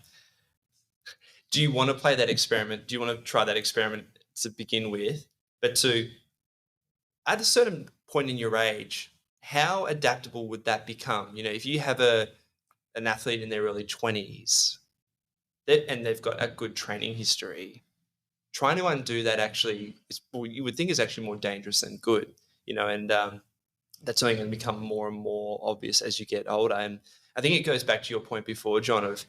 do you want to play that experiment? Do you want to try that experiment to begin with? But to at a certain point in your age, how adaptable would that become? You know, if you have an athlete in their early 20s and they've got a good training history, trying to undo that actually is, well, you would think is actually more dangerous than good, you know, and that's only going to become more and more obvious as you get older. And I think it goes back to your point before, John, of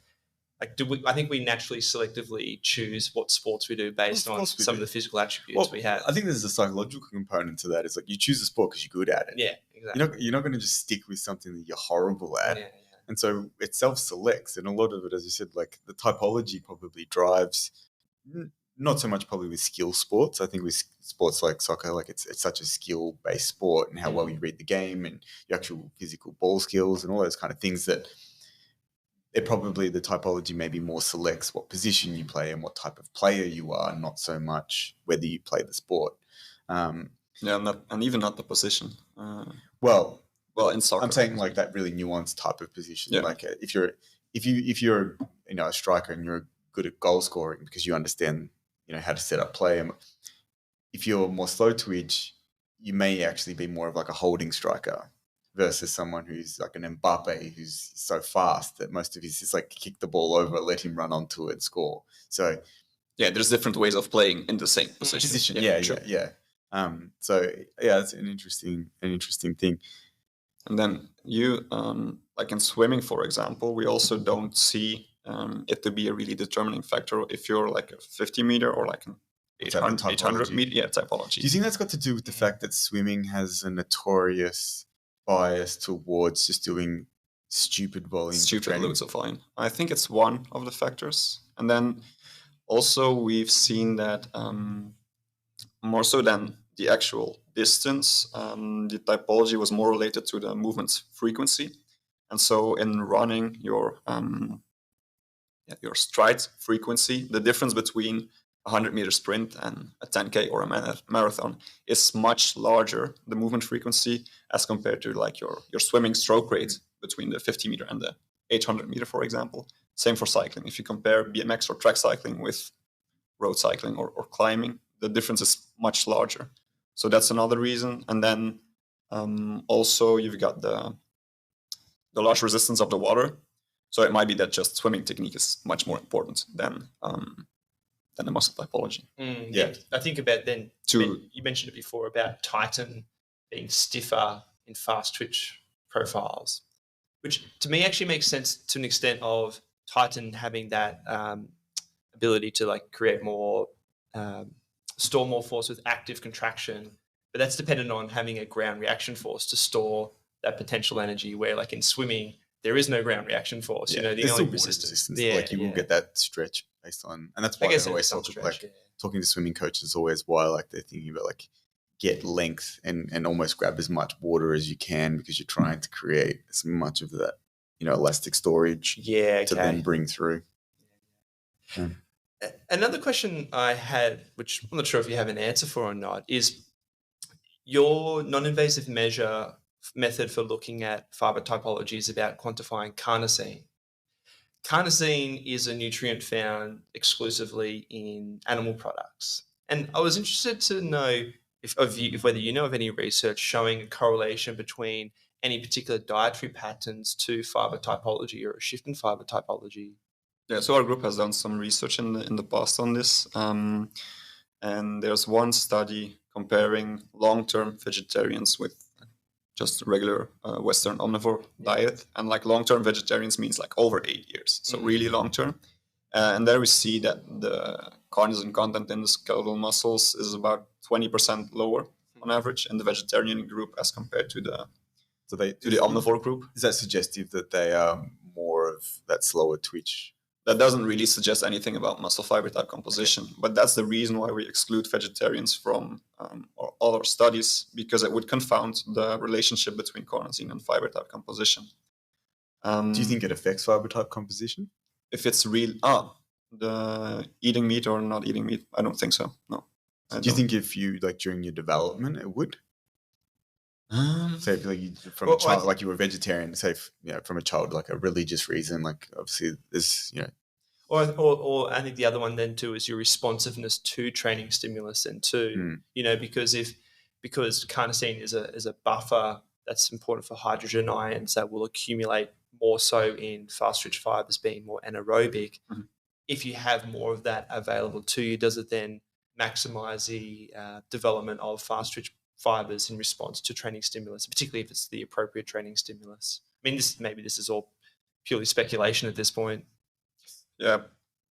like, I think we naturally selectively choose what sports we do based on some of the physical attributes we have. I think there's a psychological component to that. It's like you choose a sport because you're good at it. Yeah, exactly. You're not going to just stick with something that you're horrible at. Yeah. And so it self-selects. And a lot of it, as you said, like the typology probably drives, not so much probably with skill sports. I think with sports like soccer, like it's such a skill-based sport and how well you read the game and your actual physical ball skills and all those kind of things that it probably the typology maybe more selects what position you play and what type of player you are, not so much whether you play the sport. And even not the position. Well, in soccer, I'm saying like that really nuanced type of position. Yeah. Like if you're a striker and you're good at goal scoring because you understand how to set up play. And if you're more slow twitch, you may actually be more of like a holding striker versus someone who's like an Mbappe who's so fast that most of his is like kick the ball over, let him run onto it, score. So yeah, there's different ways of playing in the same position. Yeah. So yeah, it's an interesting thing. And then you like in swimming, for example, we also don't see it to be a really determining factor if you're like a 50 meter or like an 800 meter. Yeah, typology. Do you think that's got to do with the fact that swimming has a notorious bias towards just doing stupid volumes, stupid loads of volume? I think it's one of the factors. And then also we've seen that more so than the actual distance, the typology was more related to the movement frequency. And so in running, your stride frequency, the difference between a 100-meter sprint and a 10K or a marathon is much larger, the movement frequency, as compared to like your swimming stroke rate between the 50-meter and the 800-meter, for example. Same for cycling. If you compare BMX or track cycling with road cycling or climbing, the difference is much larger. So that's another reason. And then also you've got the large resistance of the water. So it might be that just swimming technique is much more important than the muscle typology. Yeah, I think about then, you mentioned it before about Titan being stiffer in fast twitch profiles, which to me actually makes sense to an extent of Titan having that ability to like create more, store more force with active contraction, but that's dependent on having a ground reaction force to store that potential energy, where like in swimming, there is no ground reaction force. Yeah. The only resistance. Like you will get that stretch based on, and that's why I always talking to swimming coaches always why like they're thinking about like get length and almost grab as much water as you can because you're trying to create as much of that elastic storage to then bring through. Yeah. Another question I had, which I'm not sure if you have an answer for or not, is your non-invasive method for looking at fiber typology is about quantifying carnosine. Carnosine is a nutrient found exclusively in animal products. And I was interested to know whether you know of any research showing a correlation between any particular dietary patterns to fiber typology or a shift in fiber typology. Yeah, so our group has done some research in the past on this. And there's one study comparing long-term vegetarians with just regular Western omnivore diet. And like long-term vegetarians means like over 8 years. So really long-term. And there we see that the carnosine content in the skeletal muscles is about 20% lower on average in the vegetarian group as compared to the omnivore group. Is that suggestive that they are more of that slower twitch? That doesn't really suggest anything about muscle fiber type composition, but that's the reason why we exclude vegetarians from our other studies, because it would confound the relationship between carnosine and fiber type composition. Do you think it affects fiber type composition? If it's real, the eating meat or not eating meat, I don't think so. No. Do you think if you like during your development, it would? So if, like from Well, a child, like you were a vegetarian, say from a child, like a religious reason, like obviously there's or I think the other one then too is your responsiveness to training stimulus then too. Because carnosine is a buffer that's important for hydrogen ions that will accumulate more so in fast-twitch fibers being more anaerobic. Mm-hmm. If you have more of that available to you, does it then maximize the development of fast-twitch fibers in response to training stimulus, particularly if it's the appropriate training stimulus? I mean, maybe this is all purely speculation at this point. Yeah,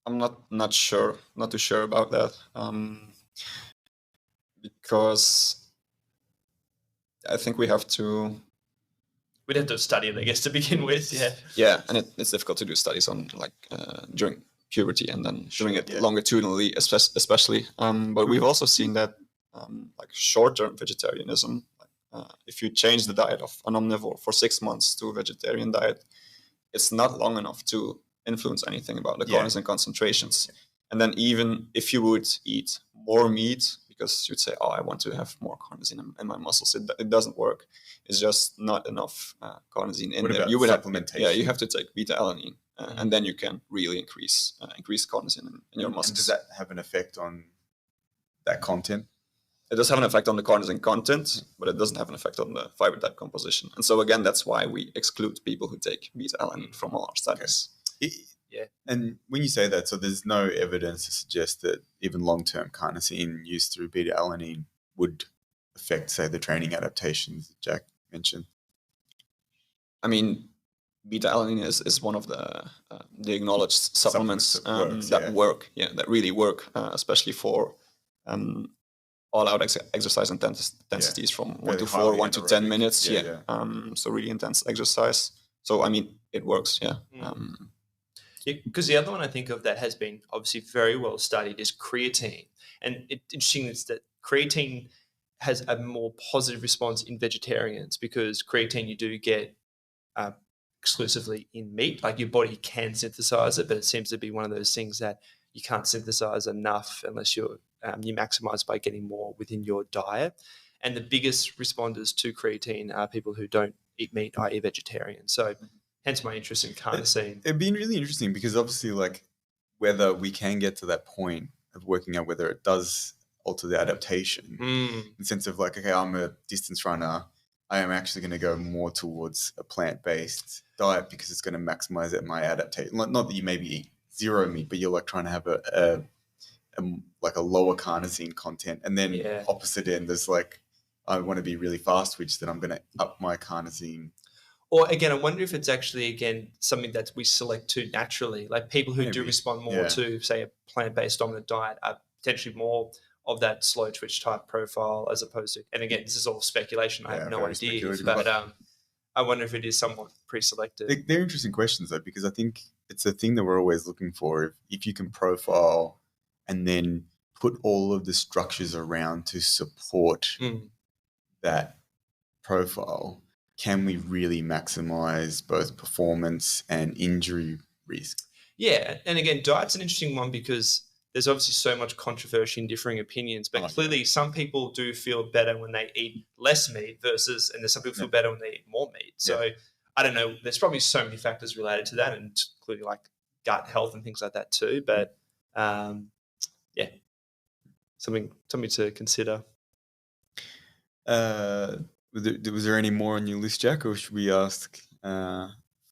I'm not too sure about that, because I think we'd have to study it, I guess, to begin with. Yeah. Yeah, and it's difficult to do studies on during puberty and then doing it longitudinally, especially. But we've also seen that like short-term vegetarianism, if you change the diet of an omnivore for 6 months to a vegetarian diet, it's not long enough to influence anything about the carnosine concentrations. And then even if you would eat more meat, because you'd say, oh, I want to have more carnosine in my muscles, it doesn't work. It's just not enough carnosine in there. You would supplementation? You have to take Beta-Alanine, and then you can really increase carnosine in your muscles. And does that have an effect on that content? It does have an effect on the carnosine content, but it doesn't have an effect on the fiber type composition. And so again, that's why we exclude people who take Beta-Alanine from all our studies. Yeah. And when you say that, so there's no evidence to suggest that even long-term carnosine used through Beta-Alanine would affect, say, the training adaptations that Jack mentioned? I mean, Beta-Alanine is one of the acknowledged supplements that really work, especially for all-out exercise intensities from 1 to 4, 1 to 10 minutes. So really intense exercise. So, I mean, it works, Because the other one I think of that has been obviously very well studied is creatine. And it's interesting is that creatine has a more positive response in vegetarians because creatine you do get exclusively in meat. Like your body can synthesize it, but it seems to be one of those things that you can't synthesize enough unless you maximize by getting more within your diet. And the biggest responders to creatine are people who don't eat meat, i.e. vegetarian. So hence my interest in carnosine. It'd be really interesting because obviously like whether we can get to that point of working out whether it does alter the adaptation in the sense of like, okay, I'm a distance runner. I am actually going to go more towards a plant-based diet because it's going to maximize my adaptation. Not that you maybe eat zero meat, but you're like trying to have a lower carnosine content. And then opposite end, there's like, I want to be really fast twitch, then I'm going to up my carnosine. Or again, I wonder if it's actually, again, something that we select to naturally. Like people who do respond more to, say, a plant-based dominant diet are potentially more of that slow twitch type profile as opposed to, and again, this is all speculation. I have no idea. But I wonder if it is somewhat pre-selected. They're interesting questions, though, because I think it's a thing that we're always looking for. If you can profile and then put all of the structures around to support that profile, can we really maximize both performance and injury risk? Yeah. And again, diet's an interesting one because there's obviously so much controversy and differing opinions, but clearly some people do feel better when they eat less meat versus, and there's some people feel better when they eat more meat. So I don't know, there's probably so many factors related to that, and including like gut health and things like that too. But something to consider. Was there any more on your list, Jack, or should we ask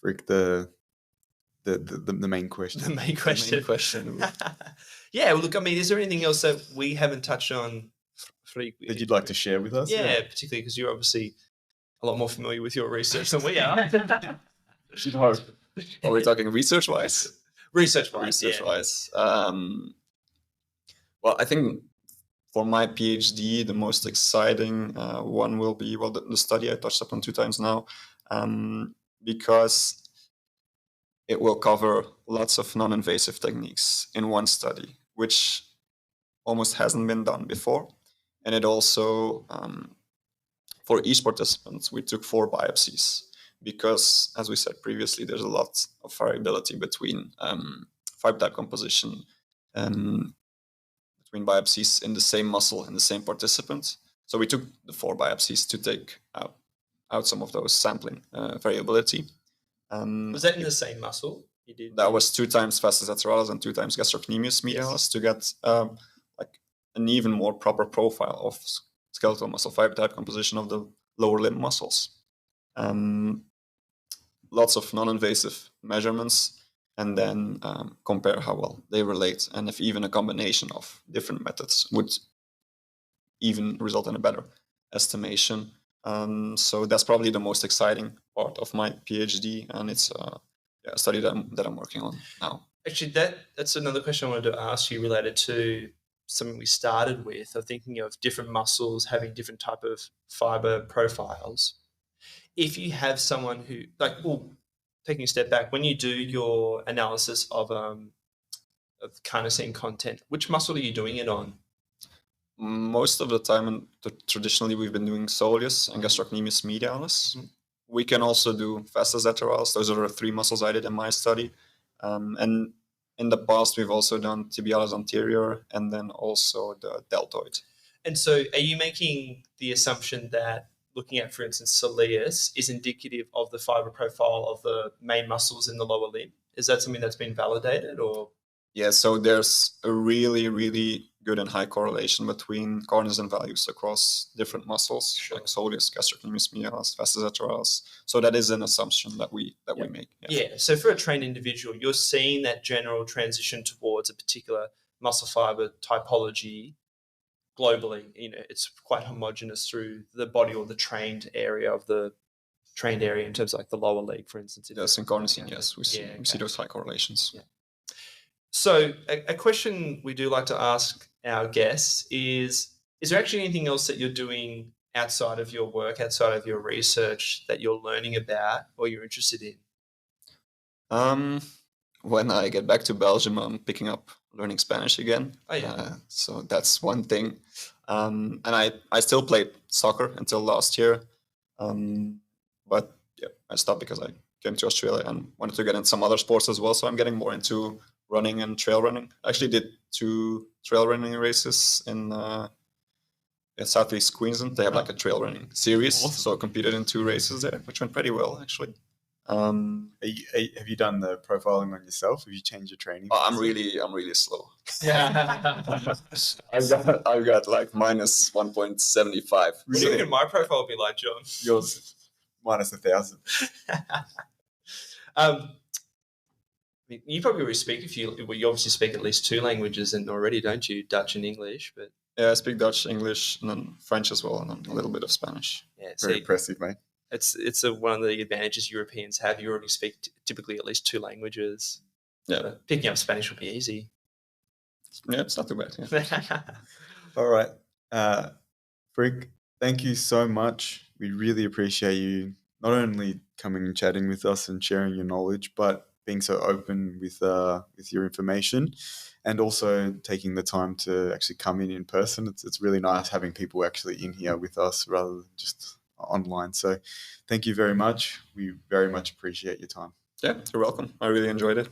Freek the main question? The main question. Yeah, well, look, I mean, is there anything else that we haven't touched on, Freek, that you'd like to share with us? Yeah, particularly because you're obviously a lot more familiar with your research than we are. Should hope. Are we talking research-wise? Research-wise. Well, I think for my PhD, the most exciting one will be, the study I touched upon 2 times now, because it will cover lots of non-invasive techniques in one study, which almost hasn't been done before. And it also, for each participant, we took 4 biopsies because, as we said previously, there's a lot of variability between fiber type composition and between biopsies in the same muscle in the same participant. So we took the 4 biopsies to take out some of those sampling variability. Was that in the same muscle? You did that was 2 times vastus lateralis and 2 times gastrocnemius medialis to get like an even more proper profile of skeletal muscle fiber type composition of the lower limb muscles. Lots of non-invasive measurements, and then compare how well they relate, and if even a combination of different methods would even result in a better estimation. So that's probably the most exciting part of my PhD, and it's a study that I'm working on now. Actually, that's another question I wanted to ask you related to something we started with, of thinking of different muscles having different type of fiber profiles. If you have someone who, taking a step back, when you do your analysis of carnosine content, which muscle are you doing it on? Most of the time, traditionally, we've been doing soleus and gastrocnemius medialis. Mm-hmm. We can also do vastus lateralis. Those are the 3 muscles I did in my study. And in the past, we've also done tibialis anterior and then also the deltoid. And so are you making the assumption that looking at, for instance, soleus is indicative of the fiber profile of the main muscles in the lower limb? Is that something that's been validated, or? Yeah, so there's a really, really good and high correlation between carnosine values across different muscles, sure, like soleus, gastrocnemius medialis, vastus lateralis. So that is an assumption that we make. Yeah. So for a trained individual, you're seeing that general transition towards a particular muscle fiber typology globally. It's quite homogenous through the body, or the trained area in terms of like the lower leg, for instance. Yes, in carnosine, yes, we see those high correlations. Yeah. So a question we do like to ask our guests is there actually anything else that you're doing outside of your work, outside of your research, that you're learning about or you're interested in? When I get back to Belgium, I'm picking up learning Spanish again. Oh, yeah. So that's one thing. And I still played soccer until last year. But yeah, I stopped because I came to Australia and wanted to get into some other sports as well. So I'm getting more into running and trail running. I actually did 2 trail running races in Southeast Queensland. They have like a trail running series. Awesome. So I competed in 2 races there, which went pretty well, actually. Have you done the profiling on yourself? Have you changed your training? I'm really slow. Yeah. I've got like minus 1.75. What do you think my profile would be like, John? Yours minus 1,000. You probably speak you obviously speak at least 2 languages already, don't you? Dutch and English, but yeah, I speak Dutch, English, and then French as well, and then a little bit of Spanish. Yeah, very impressive, mate. It's one of the advantages Europeans have. You already speak typically at least 2 languages. Yeah, so picking up Spanish will be easy. Yeah, it's not too bad. Yeah. All right, Freek, thank you so much. We really appreciate you not only coming and chatting with us and sharing your knowledge, but being so open with your information, and also taking the time to actually come in person. It's really nice having people actually in here with us rather than just online. So thank you very much. We very much appreciate your time. Yeah, you're welcome. I really enjoyed it.